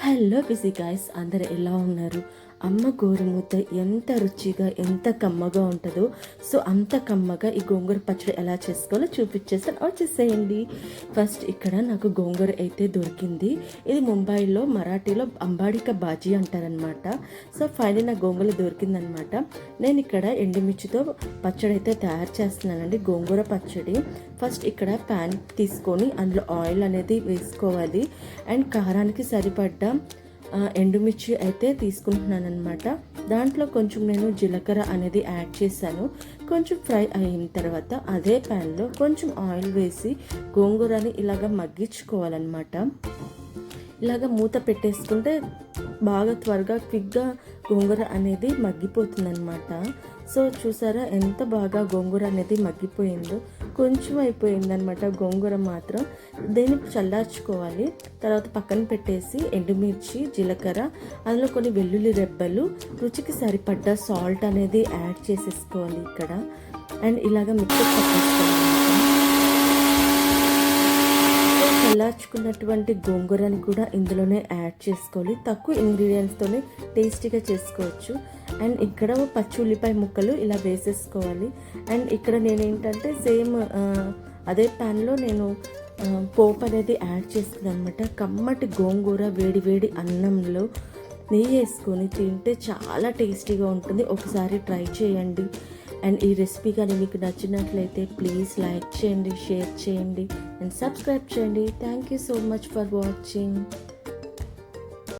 Hello busy guys, అందరు ఎలా ఉన్నారు? అమ్మ గోరుముద్ద ఎంత రుచిగా ఎంత కమ్మగా ఉంటుందో, సో అంత కమ్మగా ఈ గోంగూర పచ్చడి ఎలా చేసుకోవాలో చూపించేస్తాను, వచ్చేసేయండి. ఫస్ట్ ఇక్కడ నాకు గోంగూర అయితే దొరికింది. ఇది ముంబైలో మరాఠీలో అంబాడిక బాజీ అంటారనమాట. సో ఫైనల్ నా గోంగూర దొరికిందనమాట. నేను ఇక్కడ ఎండుమిర్చితో పచ్చడి అయితే తయారు చేస్తున్నానండి, గోంగూర పచ్చడి. ఫస్ట్ ఇక్కడ ప్యాన్ తీసుకొని అందులో ఆయిల్ అనేది వేసుకోవాలి. అండ్ కారానికి సరిపడ్డ ఎండుమిర్చి అయితే తీసుకుంటున్నాను అనమాట. దాంట్లో కొంచెం నేను జీలకర్ర అనేది యాడ్ చేశాను. కొంచెం ఫ్రై అయిన తర్వాత అదే ప్యాన్లో కొంచెం ఆయిల్ వేసి గోంగూరని ఇలాగ మగ్గించుకోవాలన్నమాట. ఇలాగ మూత పెట్టేసుకుంటే బాగా త్వరగా క్విక్గా గోంగూర అనేది మగ్గిపోతుంది అనమాట. సో చూసారా ఎంత బాగా గోంగూర అనేది మగ్గిపోయిందో. కొంచెం అయిపోయిందనమాట గోంగూర మాత్రం. దీన్ని చల్లార్చుకోవాలి. తర్వాత పక్కన పెట్టేసి ఎండుమిర్చి, జీలకర్ర, అందులో కొన్ని వెల్లుల్లి రెబ్బలు, రుచికి సరిపడ్డ సాల్ట్ అనేది యాడ్ చేసేసుకోవాలి ఇక్కడ. అండ్ ఇలాగ మిక్సర్ పట్టేసుకోవాలి. చల్లార్చుకున్నటువంటి గోంగూరని కూడా ఇందులోనే యాడ్ చేసుకోవాలి. తక్కువ ఇంగ్రీడియంట్స్తోనే టేస్టీగా చేసుకోవచ్చు. అండ్ ఇక్కడ పచ్చి ఉల్లిపాయ ముక్కలు ఇలా వేసేసుకోవాలి. అండ్ ఇక్కడ నేనేంటంటే సేమ్ అదే ప్యాన్లో నేను పోపు అనేది యాడ్ చేసుకున్నాను అనమాట. కమ్మటి గోంగూర వేడి వేడి అన్నంలో నెయ్యి వేసుకొని తింటే చాలా టేస్టీగా ఉంటుంది. ఒకసారి ట్రై చేయండి. అండ్ ఈ రెసిపీ కానీ మీకు నచ్చినట్లయితే ప్లీజ్ లైక్ చేయండి, షేర్ చేయండి అండ్ సబ్స్క్రైబ్ చేయండి. Thank you so much for watching.